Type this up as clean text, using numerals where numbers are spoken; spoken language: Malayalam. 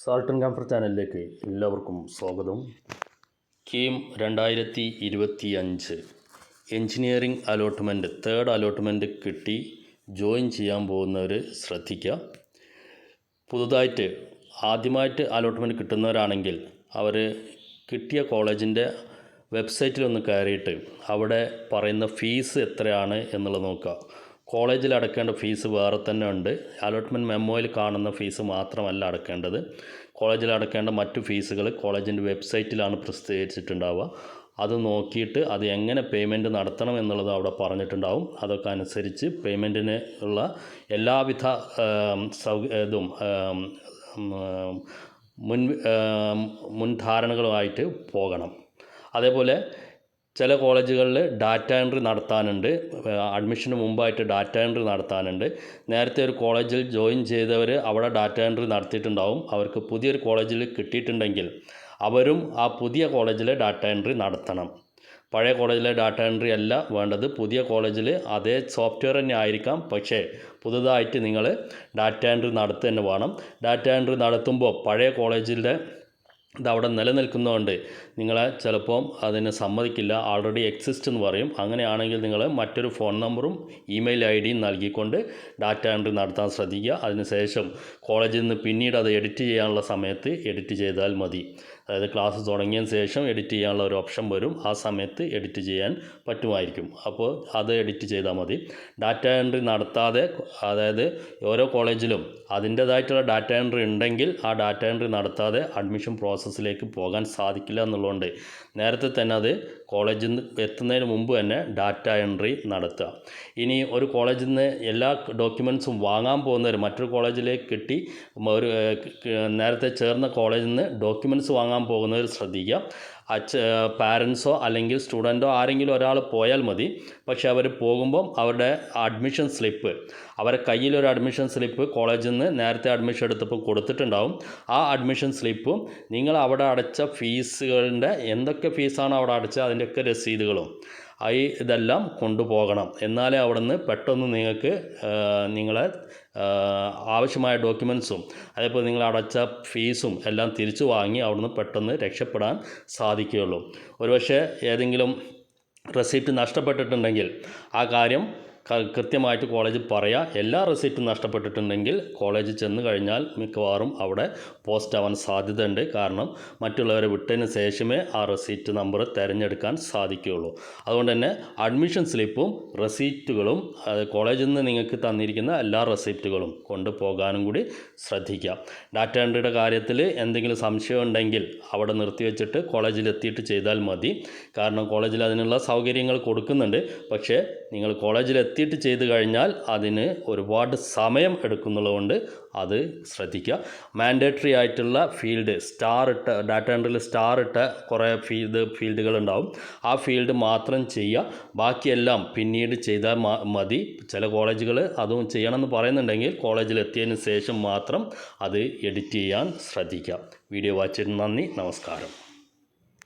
സാൾട്ട് ആൻഡ് കംഫർട്ട് ചാനലിലേക്ക് എല്ലാവർക്കും സ്വാഗതം. KEAM 2025 engineering allotment third allotment കിട്ടി ജോയിൻ ചെയ്യാൻ പോകുന്നവർ ശ്രദ്ധിക്കുക. പുതുതായിട്ട് ആദ്യമായിട്ട് അലോട്ട്മെൻറ്റ് കിട്ടുന്നവരാണെങ്കിൽ അവർ കിട്ടിയ കോളേജിൻ്റെ വെബ്സൈറ്റിലൊന്ന് കയറിയിട്ട് അവിടെ പറയുന്ന ഫീസ് എത്രയാണ് എന്നുള്ളത് നോക്കുക. കോളേജിൽ അടക്കേണ്ട ഫീസ് വേറെ തന്നെ ഉണ്ട്. അലോട്ട്മെൻറ്റ് മെമ്മോയിൽ കാണുന്ന ഫീസ് മാത്രമല്ല അടക്കേണ്ടത്. കോളേജിൽ അടക്കേണ്ട മറ്റു ഫീസുകൾ കോളേജിൻ്റെ വെബ്സൈറ്റിലാണ് പ്രസിദ്ധീകരിച്ചിട്ടുണ്ടാവുക. അത് നോക്കിയിട്ട് അത് എങ്ങനെ പേയ്മെൻറ്റ് നടത്തണം എന്നുള്ളത് അവിടെ പറഞ്ഞിട്ടുണ്ടാവും. അതൊക്കെ അനുസരിച്ച് പേയ്മെൻറ്റിന് ഉള്ള എല്ലാവിധ മുൻധാരണകളുമായിട്ട് പോകണം. അതേപോലെ ചില കോളേജുകളിൽ ഡാറ്റ എൻട്രി നടത്താനുണ്ട്. അഡ്മിഷന് മുമ്പായിട്ട് ഡാറ്റ എൻട്രി നടത്താനുണ്ട്. നേരത്തെ ഒരു കോളേജിൽ ജോയിൻ ചെയ്തവർ അവിടെ ഡാറ്റ എൻട്രി നടത്തിയിട്ടുണ്ടാവും. അവർക്ക് പുതിയൊരു കോളേജിൽ കിട്ടിയിട്ടുണ്ടെങ്കിൽ അവരും ആ പുതിയ കോളേജിൽ ഡാറ്റ എൻട്രി നടത്തണം. പഴയ കോളേജിലെ ഡാറ്റ എൻട്രി അല്ല വേണ്ടത്. പുതിയ കോളേജിൽ അതേ സോഫ്റ്റ്വെയർ തന്നെ ആയിരിക്കാം, പക്ഷേ പുതുതായിട്ട് നിങ്ങൾ ഡാറ്റ എൻട്രി നടത്തുക തന്നെ വേണം. ഡാറ്റ എൻട്രി നടത്തുമ്പോൾ പഴയ കോളേജിൻ്റെ ഇതവിടെ നിലനിൽക്കുന്നതുകൊണ്ട് നിങ്ങളെ ചിലപ്പോൾ അതിന് സമ്മതിക്കില്ല. ആൾറെഡി എക്സിസ്റ്റ് എന്ന് പറയും. അങ്ങനെയാണെങ്കിൽ നിങ്ങൾ മറ്റൊരു ഫോൺ നമ്പറും ഇമെയിൽ ഐഡിയും നൽകിക്കൊണ്ട് ഡാറ്റ എൻട്രി നടത്താൻ ശ്രദ്ധിക്കുക. അതിനുശേഷം കോളേജിൽ നിന്ന് പിന്നീട് അത് എഡിറ്റ് ചെയ്യാനുള്ള സമയത്ത് എഡിറ്റ് ചെയ്താൽ മതി. അതായത് ക്ലാസ് തുടങ്ങിയതിന് ശേഷം എഡിറ്റ് ചെയ്യാനുള്ള ഒരു ഓപ്ഷൻ വരും. ആ സമയത്ത് എഡിറ്റ് ചെയ്യാൻ പറ്റുമായിരിക്കും. അപ്പോൾ അത് എഡിറ്റ് ചെയ്താൽ മതി. ഡാറ്റ എൻട്രി നടത്താതെ, അതായത് ഓരോ കോളേജിലും അതിൻ്റേതായിട്ടുള്ള ഡാറ്റ എൻട്രി ഉണ്ടെങ്കിൽ ആ ഡാറ്റ എൻട്രി നടത്താതെ അഡ്മിഷൻ പ്രോസസ്സിലേക്ക് പോകാൻ സാധിക്കില്ല എന്നുള്ളതുകൊണ്ട് നേരത്തെ തന്നെ അത് കോളേജിൽ നിന്ന് എത്തുന്നതിന് മുമ്പ് തന്നെ ഡാറ്റ എൻട്രി നടത്തുക. ഇനി ഒരു കോളേജിൽ നിന്ന് എല്ലാ ഡോക്യുമെൻറ്റ്സും വാങ്ങാൻ പോകുന്നവർ മറ്റൊരു കോളേജിലേക്ക് കിട്ടി ഒരു നേരത്തെ ചേർന്ന കോളേജിൽ നിന്ന് ഡോക്യുമെൻറ്റ്സ് വാങ്ങാൻ പോകുന്നവർ ശ്രദ്ധിക്കുക. പാരൻസോ അല്ലെങ്കിൽ സ്റ്റുഡൻറ്റോ ആരെങ്കിലും ഒരാൾ പോയാൽ മതി. പക്ഷേ അവർ പോകുമ്പം അവരുടെ അഡ്മിഷൻ സ്ലിപ്പ്, അവരുടെ കയ്യിലൊരു അഡ്മിഷൻ സ്ലിപ്പ് കോളേജിൽ നിന്ന് നേരത്തെ അഡ്മിഷൻ എടുത്തപ്പോൾ കൊടുത്തിട്ടുണ്ടാവും. ആ അഡ്മിഷൻ സ്ലിപ്പും നിങ്ങൾ അവിടെ അടച്ച ഫീസുകളുടെ എന്തൊക്കെ ഫീസാണോ അവിടെ അടച്ചത് അതിൻ്റെയൊക്കെ രസീതുകളും ഇതെല്ലാം കൊണ്ടുപോകണം. എന്നാലേ അവിടെ നിന്ന് പെട്ടെന്ന് നിങ്ങൾക്ക് നിങ്ങളെ ആവശ്യമായ ഡോക്യുമെൻറ്റ്സും അതേപോലെ നിങ്ങൾ അടച്ച ഫീസും എല്ലാം തിരിച്ചു വാങ്ങി അവിടുന്ന് പെട്ടെന്ന് രക്ഷപ്പെടാൻ സാധിക്കുകയുള്ളൂ. ഒരുപക്ഷെ ഏതെങ്കിലും റെസിപ്റ്റ് നഷ്ടപ്പെട്ടിട്ടുണ്ടെങ്കിൽ ആ കാര്യം കൃത്യമായിട്ട് കോളേജിൽ പറയുക. എല്ലാ റെസിപ്റ്റും നഷ്ടപ്പെട്ടിട്ടുണ്ടെങ്കിൽ കോളേജിൽ ചെന്ന് കഴിഞ്ഞാൽ മിക്കവാറും അവിടെ പോസ്റ്റ് ആവാൻ സാധ്യതയുണ്ട്. കാരണം മറ്റുള്ളവരെ വിട്ടതിന് ശേഷമേ ആ റെസിപ്റ്റ് നമ്പർ തിരഞ്ഞെടുക്കാൻ സാധിക്കുകയുള്ളൂ. അതുകൊണ്ട് തന്നെ അഡ്മിഷൻ സ്ലിപ്പും റെസിപ്റ്റുകളും കോളേജിൽ നിന്ന് നിങ്ങൾക്ക് തന്നിരിക്കുന്ന എല്ലാ റെസിപ്റ്റുകളും കൊണ്ടുപോകാനും കൂടി ശ്രദ്ധിക്കുക. ഡാറ്റ എൻട്രിയുടെ കാര്യത്തിൽ എന്തെങ്കിലും സംശയം ഉണ്ടെങ്കിൽ അവിടെ നിർത്തിവെച്ചിട്ട് കോളേജിൽ എത്തിയിട്ട് ചെയ്താൽ മതി. കാരണം കോളേജിൽ അതിനുള്ള സൗകര്യങ്ങൾ കൊടുക്കുന്നുണ്ട്. പക്ഷേ നിങ്ങൾ കോളേജിൽ എത്തിയിട്ട് ചെയ്ത് കഴിഞ്ഞാൽ അതിന് ഒരുപാട് സമയം എടുക്കുന്നുള്ളതുകൊണ്ട് അത് ശ്രദ്ധിക്കുക. മാൻഡേറ്ററി ആയിട്ടുള്ള ഫീൽഡ് സ്റ്റാർ ഇട്ട ഡാറ്റ എൻട്രിയിൽ സ്റ്റാർ ഇട്ട കുറേ ഫീൽഡുകളുണ്ടാവും. ആ ഫീൽഡ് മാത്രം ചെയ്യുക. ബാക്കിയെല്ലാം പിന്നീട് ചെയ്താൽ മതി. ചില കോളേജുകൾ അതും ചെയ്യണമെന്ന് പറയുന്നുണ്ടെങ്കിൽ കോളേജിൽ എത്തിയതിന് ശേഷം മാത്രം അത് എഡിറ്റ് ചെയ്യാൻ ശ്രദ്ധിക്കുക. വീഡിയോ വാച്ചിന് നന്ദി, നമസ്കാരം.